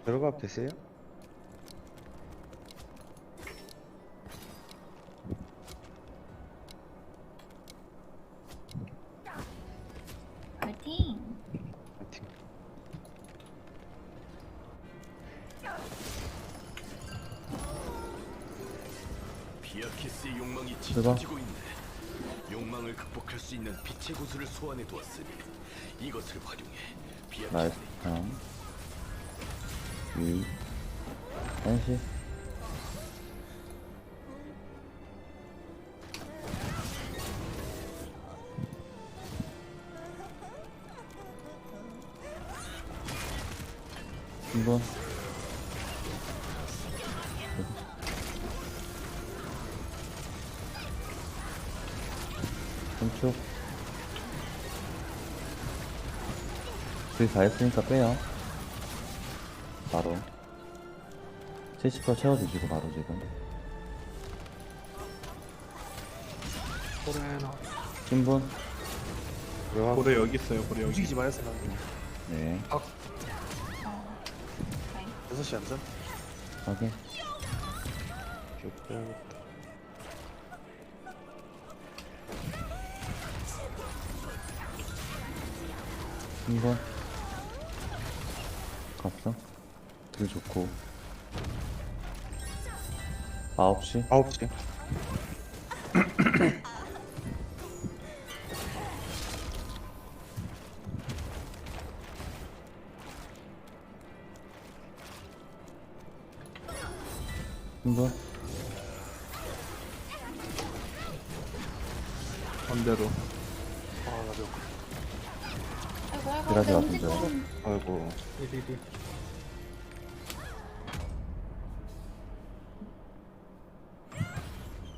들어가 되세요? 파이팅! 파이팅. 비아키스의 욕망이 짙어지고 있네. 욕망을 극복할 수 있는 빛의 구슬을 소환해 두었으니 이것을 활용해 나이스. 비아키스의 다음. 2. 1시. 한번. 왼쪽. 저희 다 했으니까 빼요. 바로 70% 채워주시고 바로 지금 코레나. 신분. 들어가. 고래 여기 있어요. 고래 여기. 움직이지 마요, 생각. 네 다행. 6시 안전. 확인. 쭉 빼야겠다. 신분 갔어. 들 좋고 9시 9시. 신분 반대로. 아, 나 몇. 아이고, 아이고, 일하지 내 마세요. 움직임. 아이고. 디디디.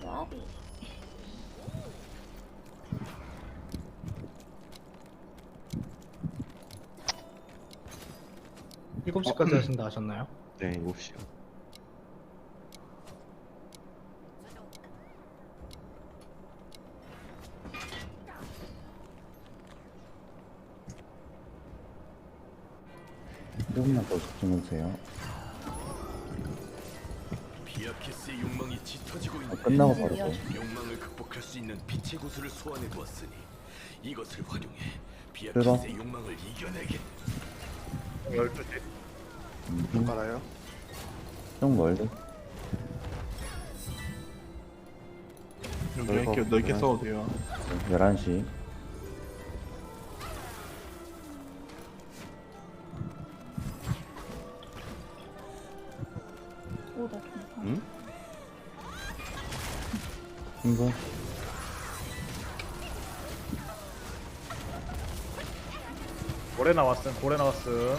와비. 일곱 시까지 하신다 하셨나요? 네, 7시요. 조금만 더 집중해주세요. 비아키스의 욕망이 짙어지고 있네. 끝나고 바로 또. 욕망을 극복할 수 있는 빛의 구슬을 소환해 두었으니 이것을 활용해 들어가. 비아키스의 욕망을 이겨내게. 12시. 깔아요. 좀 멀리. 여기 넓어. 이렇게 넓게 써도 돼요. 11시 오, 나 괜찮아. 응? 신분 고래 나왔음. 고래 나왔음.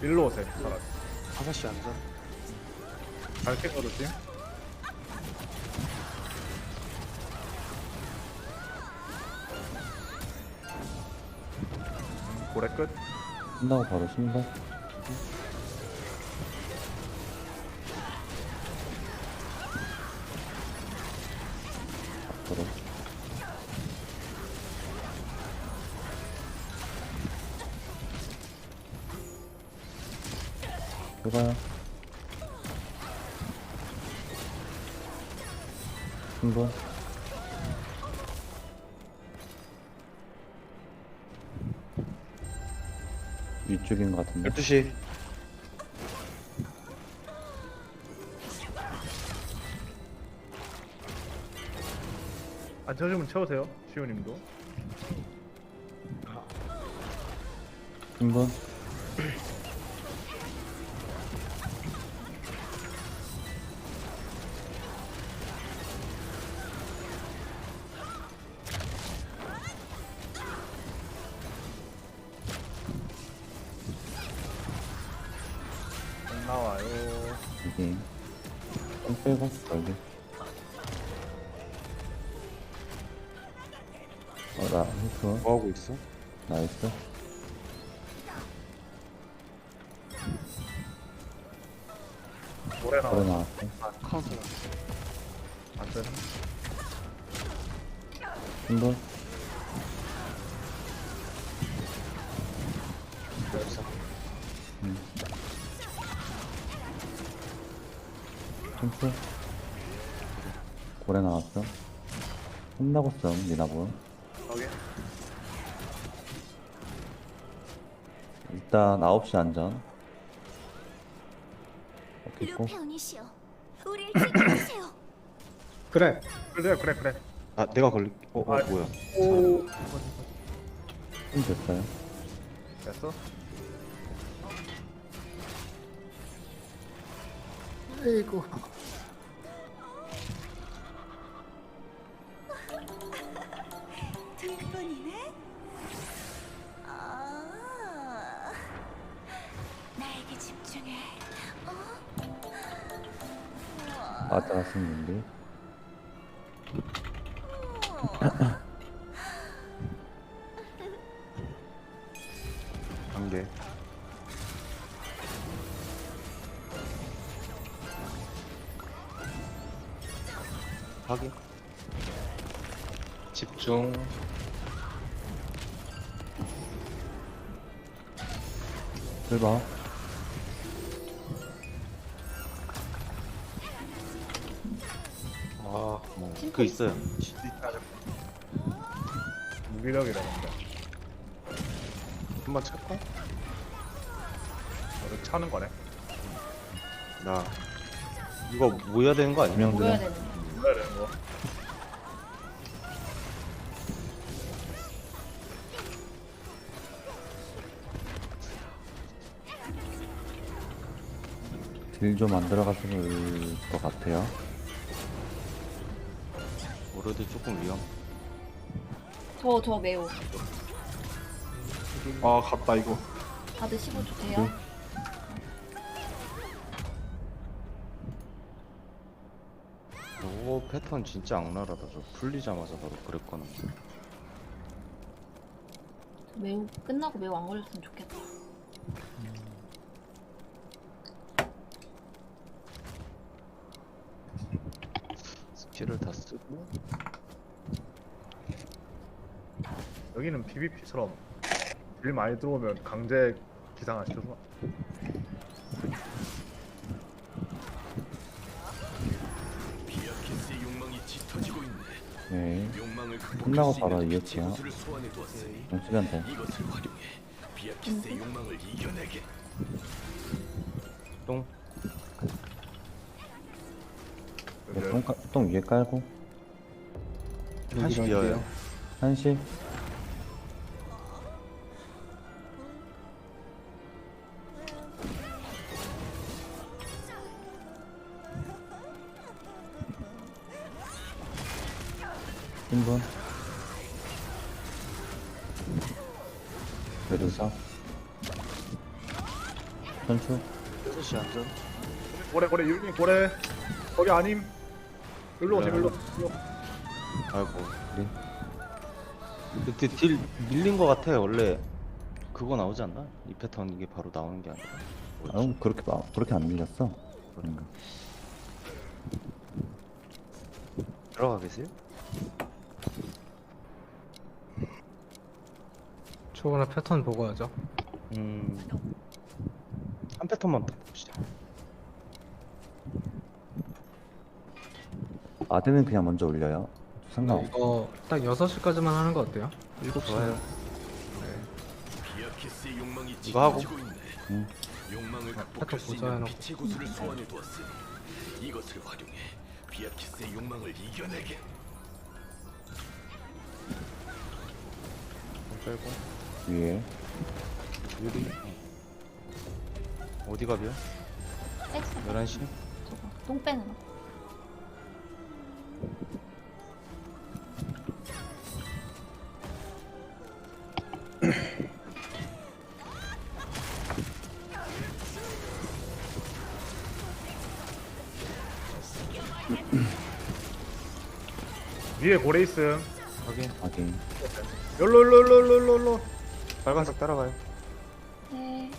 일로 오세요. 사람. 5시 안전. 밝게 걸으지. 고래 끝. 끝나고 바로 신분 앞으로 들어가요. 신분 위쪽인 것 같은데 12시. 안 쳐주면 채우세요. 시우님도. 신분 안 나와요. 여기 좀 빼고 여기 나 히트 뭐 하고 있어? 나이스 고래 그래 나왔어. 나왔어 아, 카운터. 안전. 신분 열사. 선수. 고래 나왔어. 혼나고 씀 미나볼. 여기. 일단 9시 안전. 오케이 고. 루페온이시여, 우리를 지켜주세요. 그래. 그래. 아 내가 걸릴. 아, 뭐야? 오. 힘 됐어요. 됐어? 아이고. 두 분이네? 아, 나에게 집중해. 맞아갔습니다. 한 개. 확인. 집중. 출발. 아, 그 있어요. 무기력이라 근데. 한번 찰까? 이거 차는 거네. 나 이거 모여야 되는 거 아니야? 분명 모여야 들어. 되는. 뭐야 되는 거? 딜 좀 만들어 가실 것 같아요. 오로드 조금 위험. 저 매우. 아 갔다 이거. 다들 15초 돼요? 저거 패턴 진짜 악랄하다. 저 풀리자마자 바로 그랬거나. 매우 끝나고 매우 안 걸렸으면 좋겠다. 스킬을 다 쓰고. 여기는 PVP처럼 딜 많이 들어오면 강제 기상 안 시켜줘. 비아키스의 욕망이 짙어지고 있네. 네. 욕망을 극복할 끝나고 수 바로 있는 이겼지요. 빛의 구슬을 소환해 두었으니 시간 돼. 이것을 활용해 비아키스의 욕망을 이겨내게. 똥. 네, 똥 위에 깔고. 한시 비어요. 1시. 신분. 메두사. 선수. 6시 안전. 고래 유님 고래. 거기 아님. 일로 오세요 일로. 아이고. 네. 그때 딜 밀린 거 같아. 원래 그거 나오지 않나? 이 패턴 이게 바로 나오는 게 아니라. 아, 그렇게 안 밀렸어. 그런가. 들어가 계세요? 초반에 패턴 보고 하죠. 한 패턴만 더 봅시다. 아드는 그냥 먼저 올려요. 상관없어. 이거 딱 6시까지만 하는 거 어때요? 7시. 좋아요. 비아키스의 욕망이 이거 하고. 짙어지고 있네. 응. 욕망을 극복할 패턴 수 보자 있는 해놓고. 빛의 구슬을 소환해 두었으니 이것을 활용해 비아키스의 욕망을 이겨내게. 빼고. 위에. 유리. 어디가 비어? 뺐어. 11시? 저거 똥 빼는 거. 위에 고래 있음. 확인. 확인. 열로. 빨간색 따라가요. 네.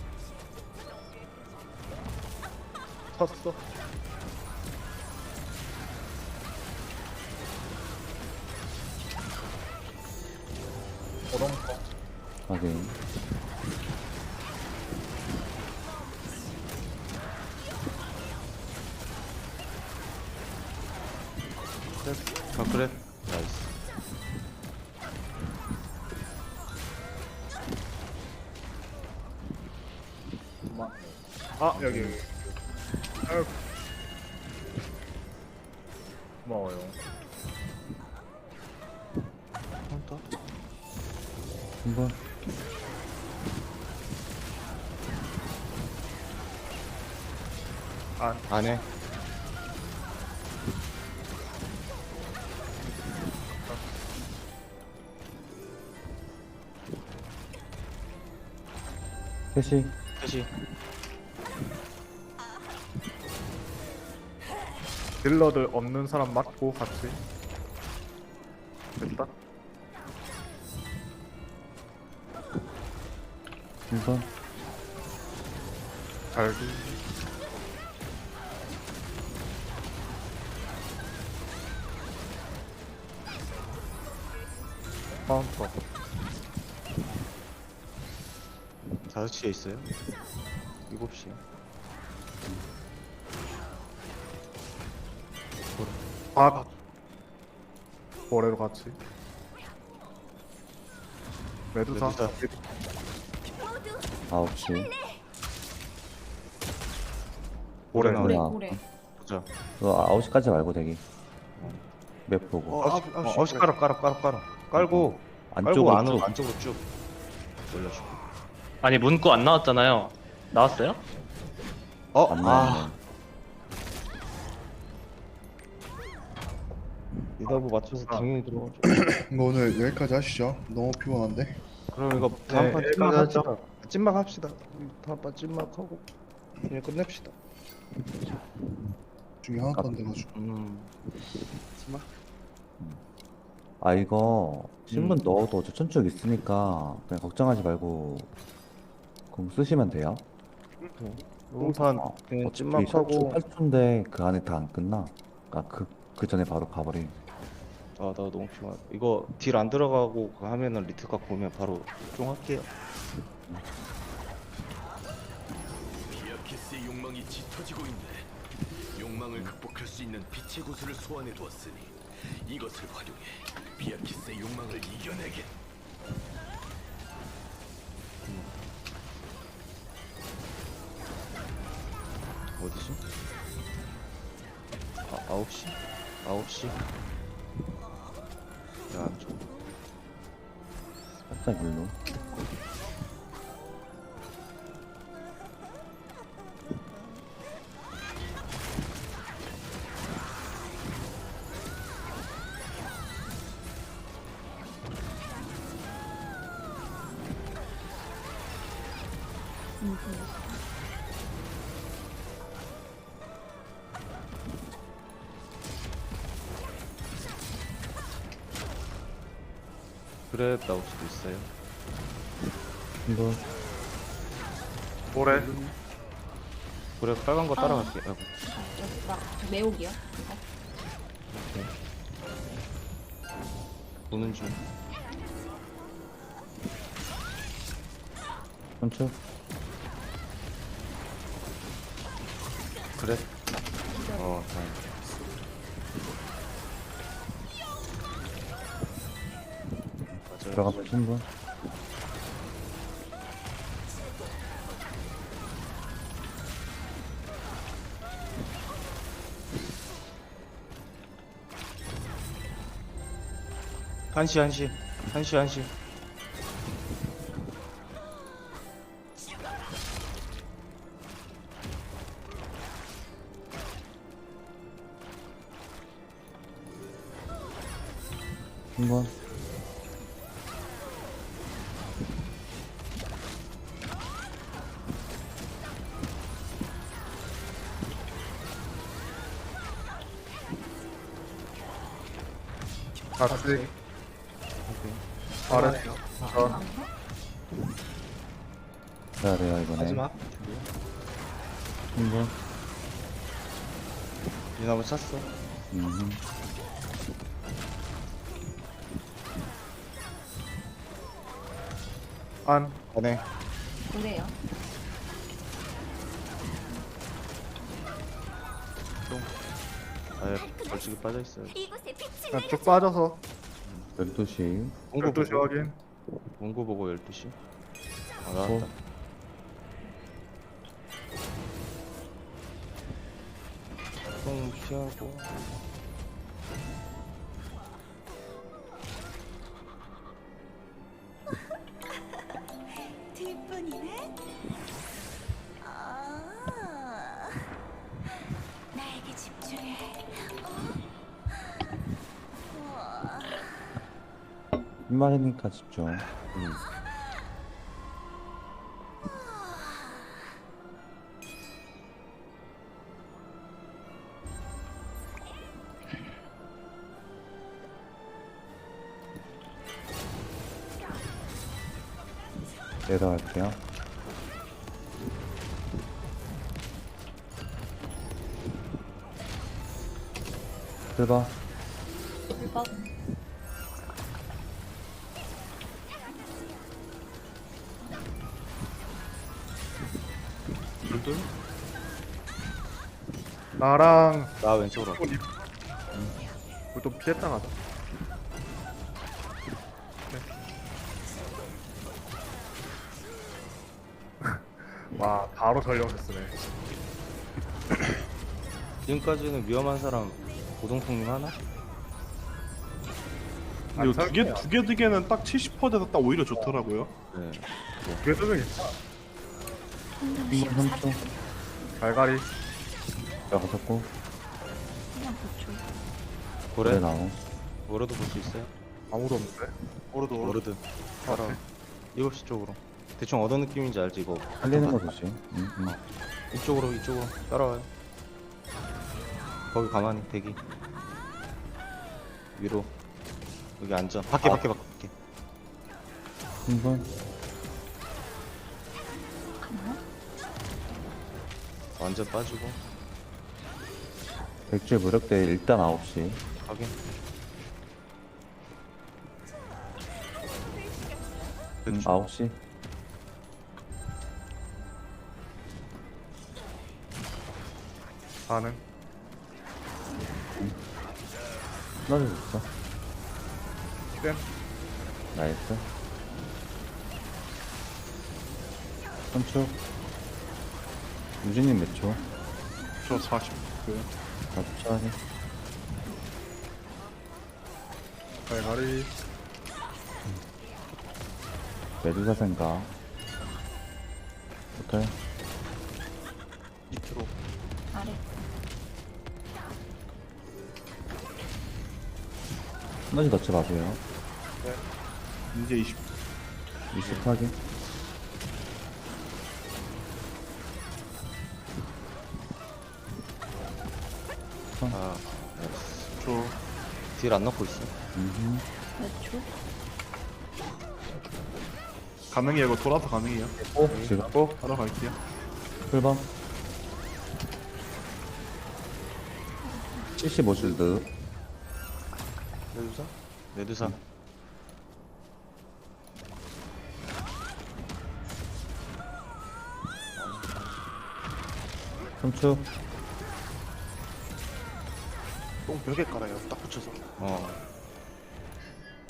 쳤어. 오동거. 확인. 나이스. 아 여기. 아유. 고마워요. 카운터. 한번 안에. 셋이 셋이. 딜러들 없는 사람 맞고 같이. 됐다. 한번 잘. 카운터. 5시에 있어요. 7시에. 아. 모래로 같이. 메두사. 메두사. 모두 9시 모래. 나와. 고래 아. 고래. 보자. 그거 9시까지 말고 되기 맵 보고 9시 깔아. 깔고 안쪽으로 안으로 쭉 안쪽으로 쭉 올려주고. 아니 문구 안 나왔잖아요. 나왔어요? 안 나오네. 리더브 맞춰서 당연히 들어가죠. 이거 오늘 여기까지 하시죠. 너무 피곤한데. 그럼 이거 다음 판 여기까지 찐막 하죠. 합시다. 찐막 합시다. 다음 판 찐막하고 그냥 끝냅시다. 중에 하나도 안 돼가지고. 찐막. 아 이거 신문 넣어도 추천축 있으니까 그냥 걱정하지 말고 그럼 쓰시면 돼요. 이번 판 그냥 찐막하고. 8초인데 그 안에 다 안 끝나. 그러니까 그 전에 바로 가버림. 아, 나 너무 피곤하다. 이거 딜 안 들어가고 그거 하면은 리트각 보면 바로 쫑할게요. 비아키스의 욕망이 짙어지고 있네. 욕망을 극복할 수 있는 빛의 구슬을 소환해 두었으니 이것을 활용해 비아키스의 욕망을 이겨내게. 어디지? 아, 9시? 9시? 야, 안쪽. 살짝 일로. 그래, 나올 수도 있어요. 한번 모래. 그래, 빨간 거 따라갈게. 아이고. 여기 막 매혹이요. 이거. 보는 중. 선축 그래. 다행이다. 맞아요. 들어가면 신분. 한시. 한번 같이. 아래. 해야 돼요 이번에. 마지막 한번 유나무 찼어. 안. 안에. 고래요. 아예 벌칙이 빠져있어요. 이곳에 빛이 그냥 쭉 빠져서 12시. 문구 12시 보고, 확인. 문구 보고 12시. 아, 나왔다. 똥 피하고. 뒷분이네. 나에게 집중해. 흰말이니까 집중. 내려갈게요. 들봐. 불법. 둘둘. 나랑 나 왼쪽으로. 우리 또 피했다 가자. 와 바로 전령세 쓰네. 지금까지는 위험한 사람 고동풍님 하나? 안 이거 살게요. 두개 두개는 딱 70% 돼서 딱 오히려 좋더라고요. 네. 두개 쓰면 있다. 흰말 3초. 갈갈이. 여섯고. 그냥 보초. 고래 고래? 나오. 워러드 볼 수 있어요? 아무도 없는데. 오르도 워러드. 따라. 7시 쪽으로. 대충 어떤 느낌인지 알지 이거? 살리는 거 조심. 이쪽으로 따라와요. 거기 가만히 대기. 위로. 여기 앉아. 밖에. 흰분. 완전 빠지고. 백주의 무력대 일단 9시. 확인. 음, 9시. 가능. 넣어줬어. 쌤. 나이스. 선축. 유진님 몇 초? 저 40고요. 4초 하네. 갈갈이. 메두사 생각. 붙어요. 2kg. 아래. 에너지 넣지 마세요. 이제 20. 20 확인. 아, 저 딜 안 넣고 있어. 몇 초? 가능해요. 이거 돌아서 가능해요. 지금 바로 갈게요. 풀밤 75실드. 메두사. 선축. 똥 벽에 깔아요. 딱 붙여서.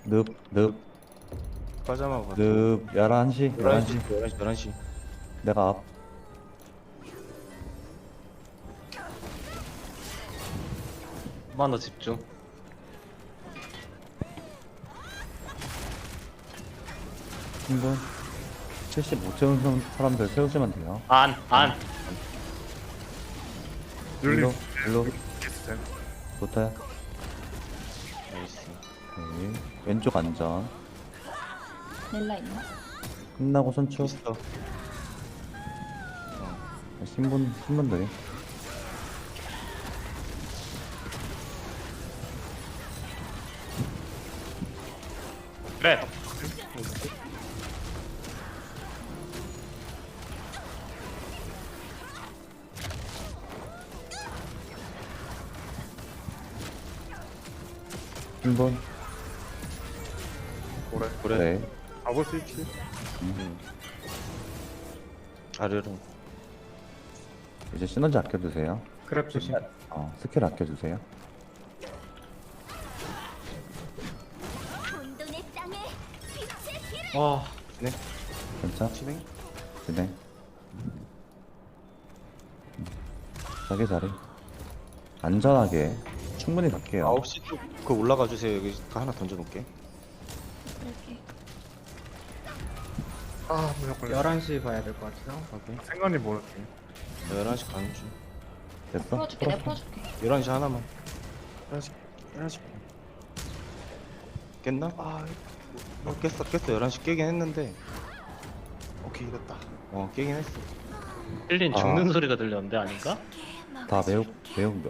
늪. 빠져나가. 11시. 11시. 내가 앞. 한번 더 집중. 한분 75 채운 사람들 세우시면 돼요. 안. 율림. 일로 쌤. 좋다. 나이스. 오케이. 왼쪽 안전. 넬라 있나? 끝나고 선축. 있어. 신분들이. 그래. 신분. 그래. 네. 가볼 수 있지. 아래로. 이제 시너지 아껴주세요. 크랩 조심. 스킬 아껴주세요. 와 괜찮? 진행. 진행. 자기 자리. 안전하게 충분히 갈게요. 9시 쪽 그 올라가 주세요. 여기 하나 던져 놓을게. 이렇게. 아 무조건 걸렸어. 11시 봐야 될 것 같아요. 오케이. 생각이 모르지. 11시 가는 중. 됐어? 풀어줄게, 내가 풀어줄게. 11시 하나만. 11시. 깼나? 깼어. 11시 깨긴 했는데. 오케이 됐다. 깨긴 했어. 힐린 아. 죽는 소리가 들렸는데 아닌가? 다 매우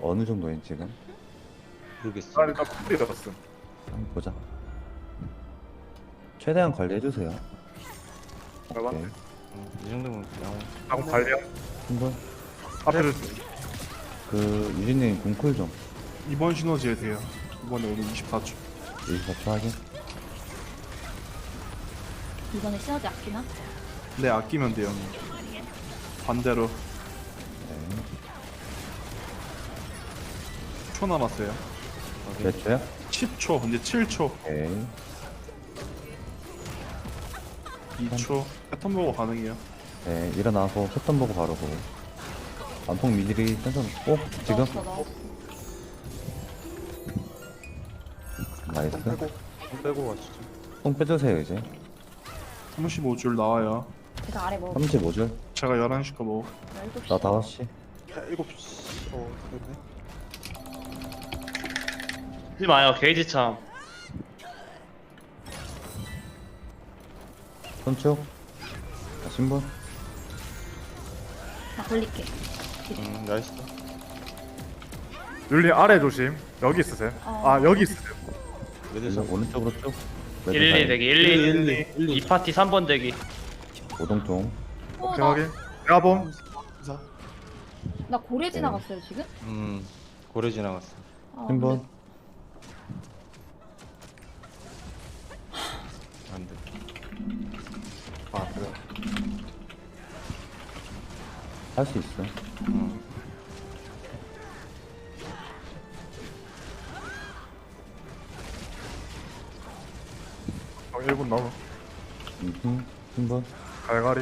어느 정도인 지금? 모르겠어. 나 일단 쿨이었어. 한번 보자. 최대한 관리해주세요. 얼마? 오케이. 이 정도면 그냥. 하고 관리야. 한번 앞에 그 유진님 궁쿨 좀. 이번 시너지에세요. 이번에 오늘 24초. 24초 확인. 이번에 시너지 아끼나? 네 아끼면 돼요. 반대로 네. 초 남았어요. 몇 초야? 10초 이제 7초 오케이. 2초 패턴 보고 가능해요. 네, 일어나서 패턴 보고 바로 보고. 안폭 미리 던져놓고 지금? 넣었어, 넣었어. 나이스. 손 빼고 가시죠. 뽕 빼주세요 이제. 35줄 나와요. 제가 아래 뭐 35줄. 제가 11시 거 먹어. 12시. 나 5시. 7시. 됐네. 하지 마요 게이지 참. 손축. 신분. 나 돌릴게. 나이스. 율리 아래 조심. 여기 있으세요. 아 여기 있으세요. 매드사. 오른쪽으로 쭉. 112 대기 112 이 파티 3번 대기. 오동통. 오케이 확인. 야봄. 나 고래 네. 지나갔어요, 지금? 고래 지나갔어. 신분. 안 돼. 그래. 할 수 있어. 어, 1분 남아. 신분. 갈갈이.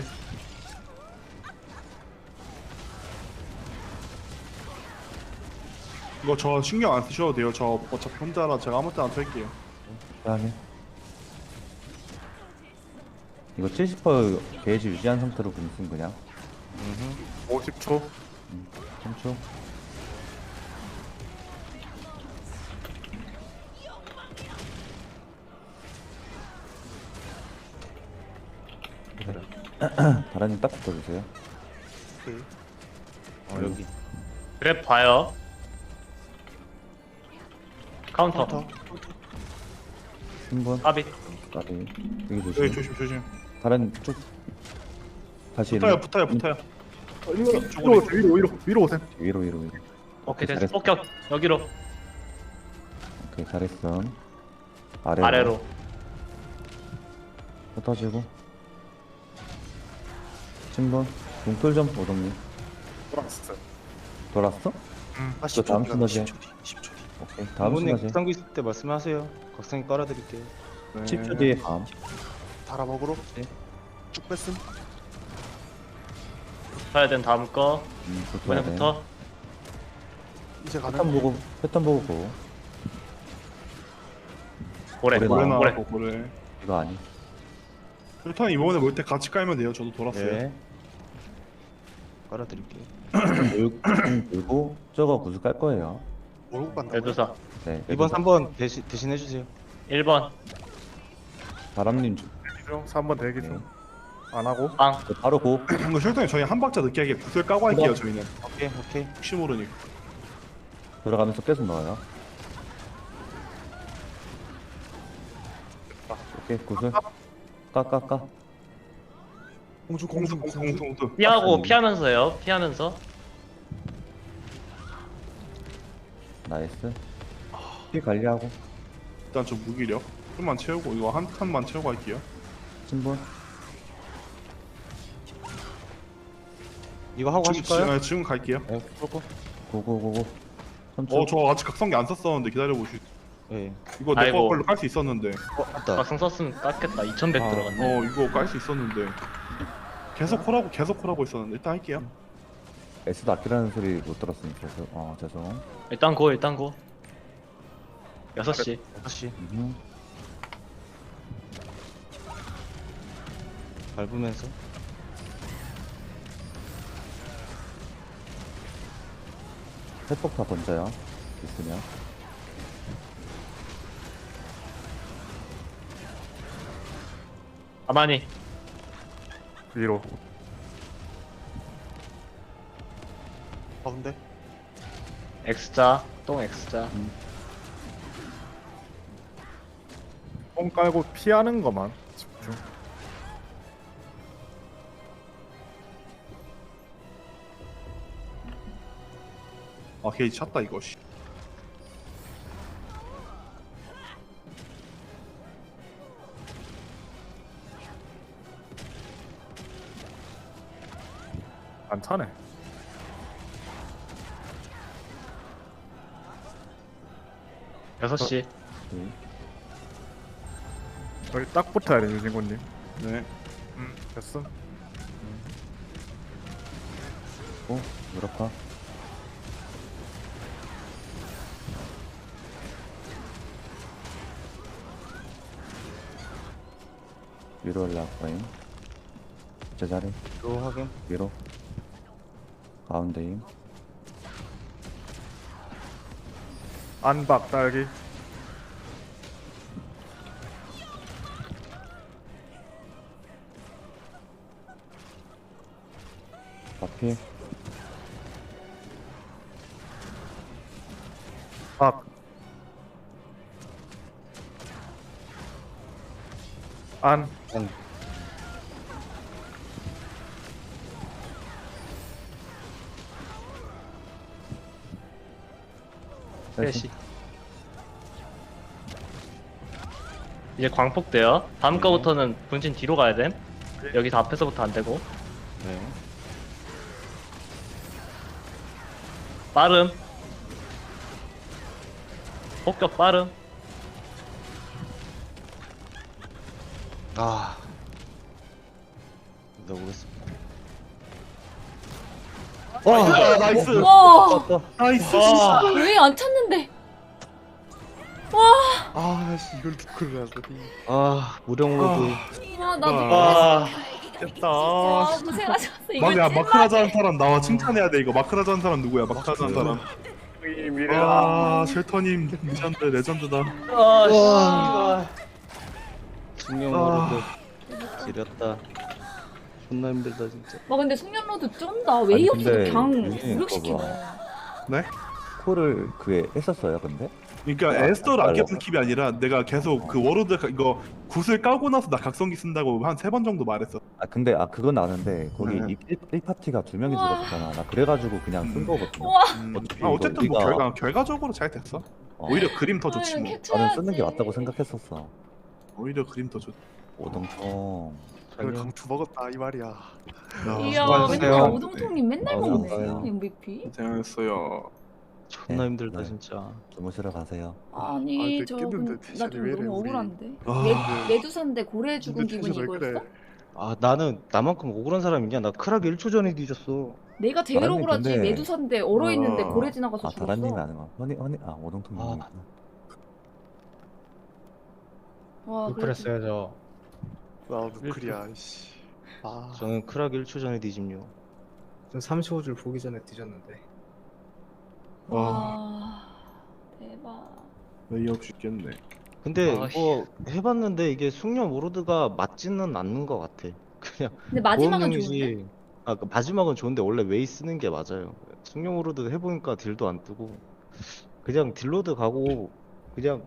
이거 저 신경 안 쓰셔도 돼요. 저 어차피 혼자라 제가 아무 때나 뺄게요. 확인. 이거 70% 게이지 유지한 상태로 금승 그냥. 50초. 손축. 다라님 딱 붙어주세요. 여기. 그랩 봐요. 카운터. 신분. 까비. 까비. 여기 여기 조심. 조심. 다라님 쭉. 다시 붙어요. 위로 오세요. 위로. 오케이 됐어. 잘했어. 폭격 여기로 오케이 잘했어. 아래로. 흩어지고. 신분. 용돌 좀 오동님. 돌았어. 돌았어? 또 다음 시너지. 오케이 다음 부모님 시너지. 각성기 있을 때 말씀하세요. 각성기 깔아드릴게요. 10초 뒤에 다음. 달아 먹으러. 쭉 뺐음. 붙어야 된 다음 거. 붙어야 돼. 이번에부터 이제 패턴 보고 고. 고래. 고래 고래 나와. 나왔고 고래. 이거 아니. 일단 이번에 볼 때 같이 깔면 돼요. 저도 돌았어요. 네. 깔아드릴게요. 그리고 저거 구슬 깔 거예요. 모르고 간다. 대두사 네. 2번, 3번 대신 해주세요. 1번 바람님 주. 3번 대기 중. 안 하고. 빵. 바로 고. 이거 실장님 저희 한 박자 늦게 하게 구슬 까고 할게요. 저희는 오케이. 혹시 모르니까. 들어가면서 계속 넣어요. 오케이 구슬. 까. 공수. 피하고 피하면서요. 피하면서 나이스. 피 관리하고. 일단 저 무기력 좀만 채우고 이거 한 칸만 채우고 할게요. 신분. 이거 하고 하실까요? 지금 갈게요. 네, 풀고. 고고. 손톱. 저 아직 각성기 안 썼었는데 기다려 보시. 예. 이거 내 아이고. 걸로 깔 수 있었는데. 맞다. 막상 썼으면 깎겠다. 2100 들어갔네. 이거 깔 수 있었는데. 계속 콜하고 있었는데 일단 할게요. S도 아끼라는 소리 못 들었으니 죄송. 일단 고 6시. 다시 음. 밟으면서. 회복 다 던져요. 있으면. 가만히. 위로. 가운데. X자. 똥 X자. 뽕 깔고 피하는 것만 집중. 아 게이지 찼다 이거. 씨. 안 차네. 여섯 시 여기 딱 붙어야 돼 유진구님. 네. 됐음. 무력화. 위로 올라가임. 제자리. 로 확인. 위로. 가운데임. 안박 딸기. 앞에. 박. 안. 안. 셋시. 이제 광폭 돼요. 다음 거부터는 분신 뒤로 가야 됨. 여기 다 앞에서부터 안 되고. 네. 빠름. 폭격 빠름. 아. 넣어보겠습니다. 와 나이스. 와, 나이스. 왜 안 찼는데? 아씨 이걸 누크를 하고. 아, 무령로드. 와, 나 아 진짜 와, 고생하셨어. 이걸 야 찐 마크라자 한 사람 나와 칭찬해야 돼 이거. 마크라자 한 사람 누구야? 마크라자 한 사람. 아 쉘터님 레전드다. 와, 숙명으로도 지렸다. 존나 힘들다 진짜. 와, 근데 숙련로드 쩐다. 웨이 없어도 근데 그냥 유진이 무력시키네. 봐봐. 네? 콜을 그게 했었어요, 근데? 그러니까 에스더를 안 깼던 킵이 아니라 내가 계속 그 워로드 이거 굿을 까고 나서 나 각성기 쓴다고 한 3번 정도 말했어. 근데 그건 아는데 거기 네. 1파티가 2명이 우와. 죽었잖아. 나 그래가지고 그냥 쓴 거거든요. 우와. 아 어쨌든 뭐 우리가- 결과적으로 잘 됐어. 어, 오히려 그림 더 좋지 뭐. 나는 쓰는 게 맞다고 생각했었어. 오히려 그림 더 좋. 오동통. 그걸 강투 먹었다 이 말이야. 이야, 수고하셨어요. 맨날 오동통님 맨날 먹네. 수고하셨어요. MVP. 고생하셨어요. 존나 네, 힘들다 네. 진짜. 주무시러 가세요. 아니, 아, 저 깼는데 나좀 대신에 왜 이래, 너무 우리. 억울한데. 아. 메두사인데 고래 죽은 근데 기분이 대신 왜 이거였어? 그래? 아, 나는 나만큼 억울한 사람 있냐? 나 크락이 1초 전에 뒤졌어. 내가 제일 다람쥐 억울하지. 근데- 메두사인데 얼어 있는데 어. 고래 지나가서 죽었어. 다란님이 아는 거. 오동통님이. 아. 와, 루프했어야죠. 나 누클이야. 씨. 아. 저는 크락 1초 전에 뒤짐요. 좀 35줄 보기 전에 뒤졌는데. 와, 대박. 웨이 없이 깼네. 근데 아, 이거 해봤는데 이게 숙련 오로드가 맞지는 않는 것 같아. 그냥 근데 마지막은 보험용이지. 좋은데? 아, 그 마지막은 좋은데 원래 웨이 쓰는 게 맞아요. 숙련 오로드 해보니까 딜도 안 뜨고 그냥 딜로드 가고 그냥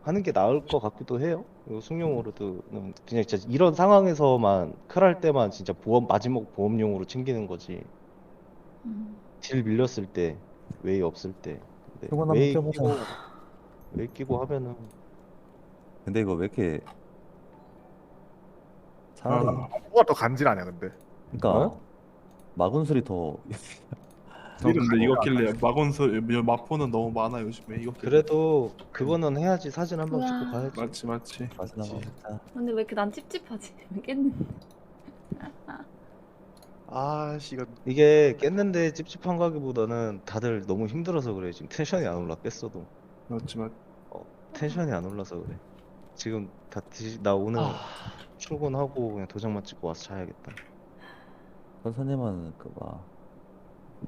하는 게 나을 것 같기도 해요. 이거 숙련 오로드는 그냥 진짜 이런 상황에서만 클할 때만 진짜 마지막 보험용으로 챙기는 거지. 딜 밀렸을 때 웨이 없을 때. 근데 이건 한번 웨이 껴보자. 끼고 웨이 끼고 하면은 근데 이거 왜 이렇게 차라리 뭐가 더 간지나냐 근데. 그러니까 마군술이 더 근데 이거 길래 마건스 마포는 너무 많아 요즘에 이거 길래. 그래도 그거는 해야지. 사진 한 번 찍고 우와. 가야지. 맞지. 맛있나 먹자. 근데 왜 이렇게 난 찝찝하지? 깼는데. 아씨 이거 이게 깼는데 찝찝한 거기보다는 다들 너무 힘들어서 그래. 지금 텐션이 안 올라. 깼어도 맞지. 텐션이 안 올라서 그래. 지금 나 오늘 출근하고 그냥 도장만 찍고 와서 자야겠다. 선생님은 그봐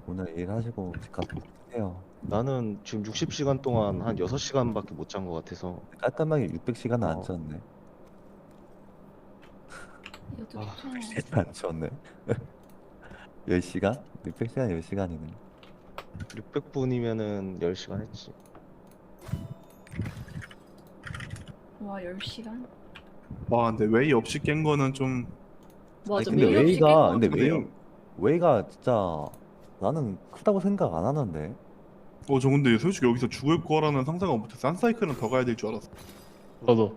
오늘 일하시고 집 가서 해요. 나는 지금 60시간 동안 한 6시간밖에 못 잔 것 같아서. 깔끔하게 600시간은 안 어. 쳤네. 이것도 아, 좋죠. 안 쳤네. 10시간? 600시간 10시간이네. 600분이면은 10시간 했지. 와 10시간? 와 근데 웨이 없이 깬 거는 좀 맞아. 근데 매일 없이 웨이가 깬 근데 거 같은데요? 웨이가 진짜 나는 크다고 생각 안 하는데. 저 근데 솔직히 여기서 죽을 거라는 상상을 못했어. 한 사이클은 더 가야 될 줄 알았어. 저도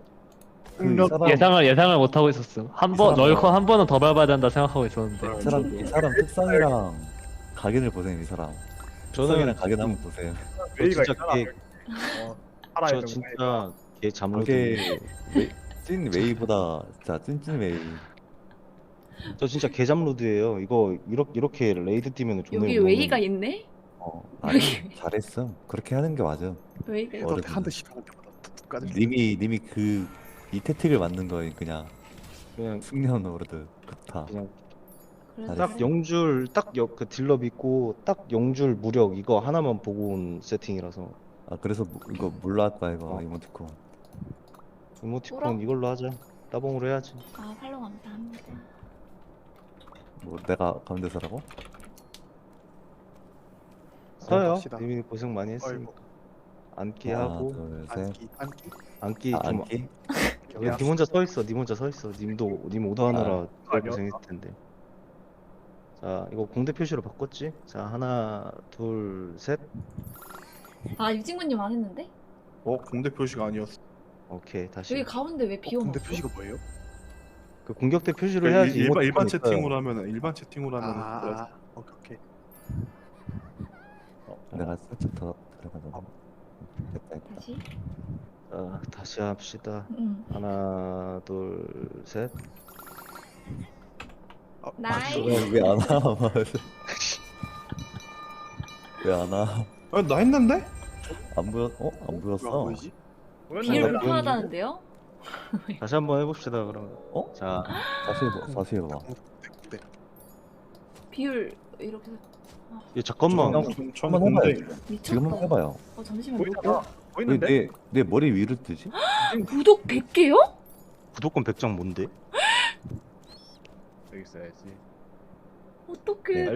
그 사람 예상을 못 하고 있었어. 한 번 사람 럴컨 한 번은 더 밟아야 된다 생각하고 있었는데. 이 사람 특성이랑 각인을 보세요. 이 사람 특성이랑 각인 한번 보세요. 웨이가 진짜 있잖아. 걔- 저 저 진짜 걔 잠로드. 그게 찐 웨이보다 진짜 찐찐 웨이. 저 진짜 개 잠로드예요. 이거 이렇게 레이드 뛰면 존나 여기 욕먹는 웨이가 있네? 아니 잘했음. 그렇게 하는 게 맞아. 웨이가 있네. 어른. 한 대씩 하는 때마다 툭툭 까지. 님이 그 이 태틱을 맞는 거에 그냥 그냥 숙련 오르드 좋다. 그냥 그래서 딱 0줄 그 딜러 믿고 딱 0줄 무력 이거 하나만 보고 온 세팅이라서. 아 그래서 이거 뭘로 할 거야 이거 어. 이모티콘. 이모티콘 뭐라? 이걸로 하자. 따봉으로 해야지. 아 팔로우 감사합니다. 뭐 내가 가운데 서라고? 써요. 갑시다. 이미 고생 많이 했으니까. 앉기 하고 둘셋 안기 앉기 좀. 앉기. 야, 님 혼자 서 있어. 님 혼자 서 있어. 님 오더 하느라 제일 아니요. 고생했을 텐데. 자, 이거 공대 표시로 바꿨지? 자, 하나, 둘, 셋. 아 유진구님 안 했는데? 공대 표시가 아니었어. 오케이, 다시. 여기 가운데 왜 비워놨어? 근데 표시가 뭐예요? 그 공격대 표시를 그러니까 해야지. 일반 이모티콘이 있어요. 일반 채팅으로 하면 오케이 내가 살짝 더 들어가자. 됐다 됐다. 다시? 자, 다시 합시다. 응. 하나, 둘, 셋. 나이. 왜안 와? 왜안 와? 나 했는데? 안 보였? 안 보였어? 뭐지? 비율 나 불편하다는데요? 다시 한번 해봅시다, 그럼. 어? 자, 다시 해봐. 네. 비율 이렇게 이 잠깐만. 한번 해봐요. 미쳤다. 지금 한번 해봐요. 잠시만. 보이잖아. 왜 보이는데? 내 머리 위로 뜨지? 구독 100개요? 구독권 100장 뭔데? 여기 있어야지. 어떡해.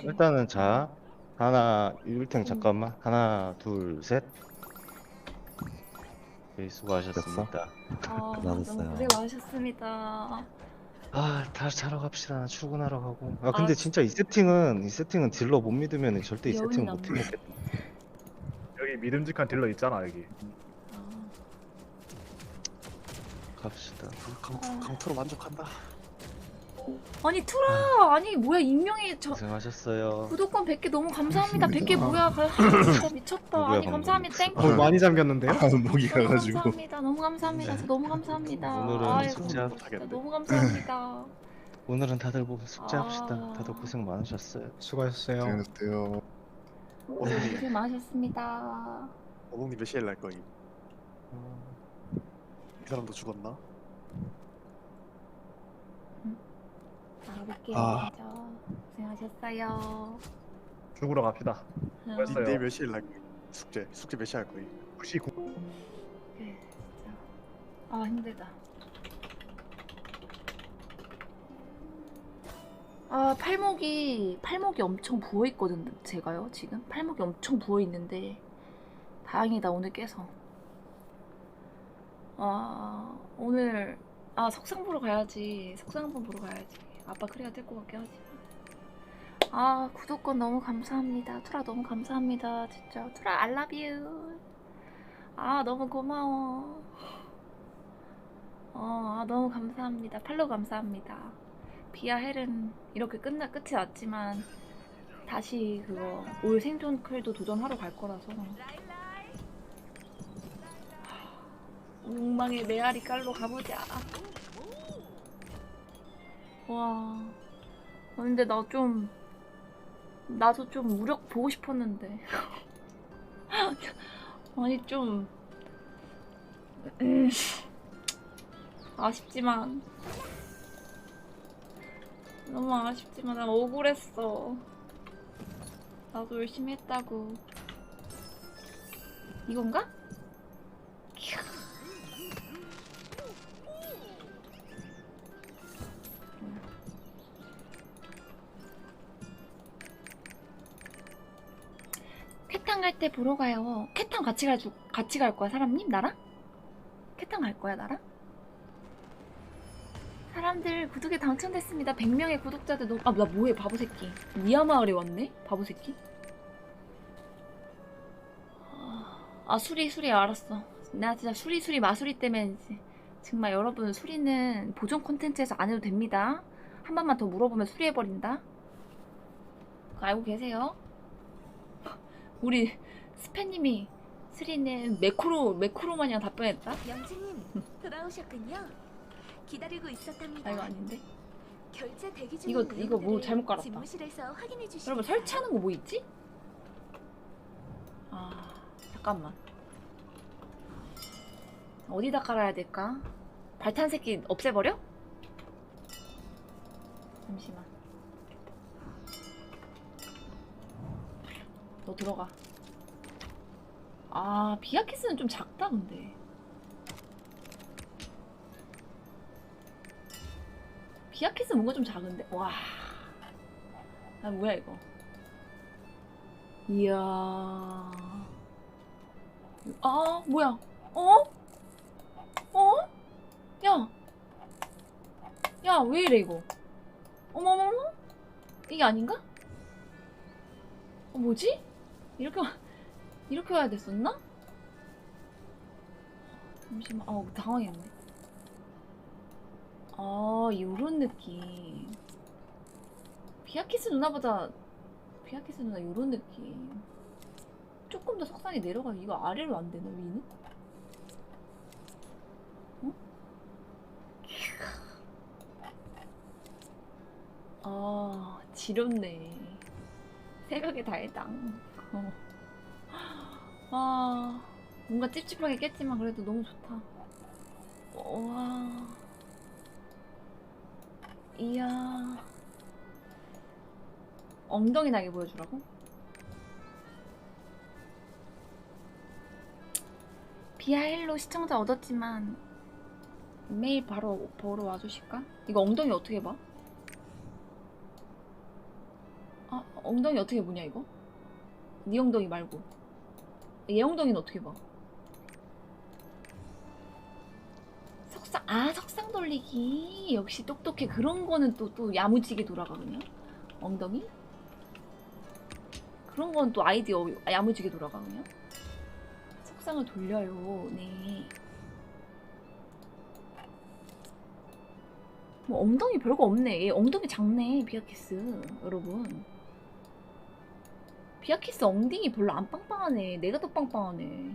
일단은 자, 하나, 율탱 잠깐만. 하나, 둘, 셋. 오케이, 수고하셨습니다. 아, 나눴어요. 너무 고생 많으셨습니다. 아, 다시 자러 갑시다. 나 출근하러 가고. 아, 근데 아, 진짜 이 세팅은 딜러 못 믿으면 절대 이 세팅 여운이 못 남네. 해먹겠다. 여기 믿음직한 딜러 있잖아 여기. 아, 갑시다. 강투로 만족한다. 아니 투라 아니 뭐야 익명이 저 고생하셨어요. 구독권 100개 너무 감사합니다. 100개 뭐야? 진짜 미쳤다. 누구야, 아니 방금? 감사합니다. 땡. 많이 잠겼는데요? 목이 너무 가가지고. 감사합니다. 너무 감사합니다. 저 너무 감사합니다. 오늘은 아이고, 숙제 진짜 못하겠는데. 너무 감사합니다. 오늘은 다들 숙제합시다. 아. 다들 고생 많으셨어요. 수고하셨어요. 안녕하세요. 고생 많으셨습니다. 어묵님 몇 시에 날 거임? 이 사람도 죽었나? 나가볼게요. 아. 먼저. 고생하셨어요. 죽으러 갑시다. 됐어요. 내일 몇 시에 날 거임? 숙제 몇 시에 할 거임? 9시 9. 진짜. 아 힘들다. 아 팔목이 엄청 부어 있거든. 제가요 지금 팔목이 엄청 부어 있는데 다행이다 오늘 깨서. 아 오늘 석상 보러 가야지. 석상 한번 보러 가야지. 아빠 그래야 될 것 같긴 하지. 아 구독권 너무 감사합니다. 투라 너무 감사합니다. 진짜 투라 I love you. 아 너무 고마워. 너무 감사합니다. 팔로우 감사합니다. 비아 헬은 이렇게 끝이 났지만 다시 그거 올 생존 클도 도전하러 갈 거라서. 욕망의 메아리 깔로 가보자. 와. 근데 나도 좀 무력 보고 싶었는데. 아니 좀 아쉽지만 너무 아쉽지만 난 억울했어. 나도 열심히 했다고. 이건가? 캣탕 갈 때 보러 가요. 캣탕 같이 갈 거야, 사람님? 나랑? 캣탕 갈 거야, 나랑? 사람들 구독에 당첨됐습니다. 100명의 구독자들 나 뭐해, 바보 새끼. 미야마을에 왔네? 바보 새끼. 수리 알았어. 나 진짜 수리 마수리 때문에 정말 여러분 수리는 보존 콘텐츠에서 안 해도 됩니다. 한 번만 더 물어보면 수리해버린다. 그거 알고 계세요? 우리 스페님이 수리는 매크로 마냥 답변했다? 영주님 돌아오셨군요. 기다리고 있었답니다. 이거 아닌데? 결제 대기 이거 중인 뭐 내용들을 잘못 깔았다. 집무실에서 확인해 주시면 여러분 설치하는 거 뭐 있지? 잠깐만. 어디다 깔아야 될까? 발탄 새끼 없애버려? 잠시만. 너 들어가. 비아키스는 좀 작다 근데. 비아키스 뭔가 좀 작은데? 와. 뭐야 이거. 이야. 뭐야. 야, 왜 이래 이거. 어머머머? 이게 아닌가? 뭐지? 이렇게 와야 됐었나? 잠시만. 당황했네. 요런 느낌. 비아키스 누나 요런 느낌. 조금 더 석상에 내려가. 이거 아래로 안 되나, 위는? 지렸네. 생각에 달당. 뭔가 찝찝하게 깼지만 그래도 너무 좋다. 와. 이야. 엉덩이 나게 보여주라고? 비아헬로 시청자 얻었지만 매일 바로 보러 와주실까? 이거 엉덩이 어떻게 봐? 엉덩이 어떻게 보냐 이거? 네 엉덩이 말고 얘 엉덩이는 어떻게 봐? 석상 돌리기. 역시 똑똑해. 그런 거는 또 야무지게 돌아가 그냥. 엉덩이? 그런 건 또 아이디어 야무지게 돌아가 그냥. 석상을 돌려요. 네. 뭐 엉덩이 별거 없네. 얘 엉덩이 작네. 비아키스 여러분. 비아키스 엉덩이 별로 안 빵빵하네. 내가 더 빵빵하네.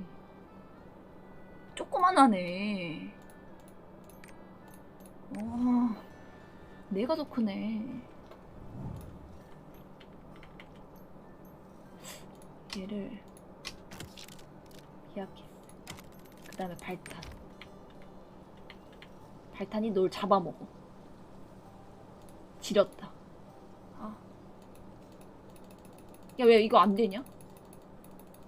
조그만하네. 내가 더 크네. 얘를 비아키스. 그 다음에 발탄이 널 잡아먹어. 지렸다. 야, 왜 이거 안 되냐?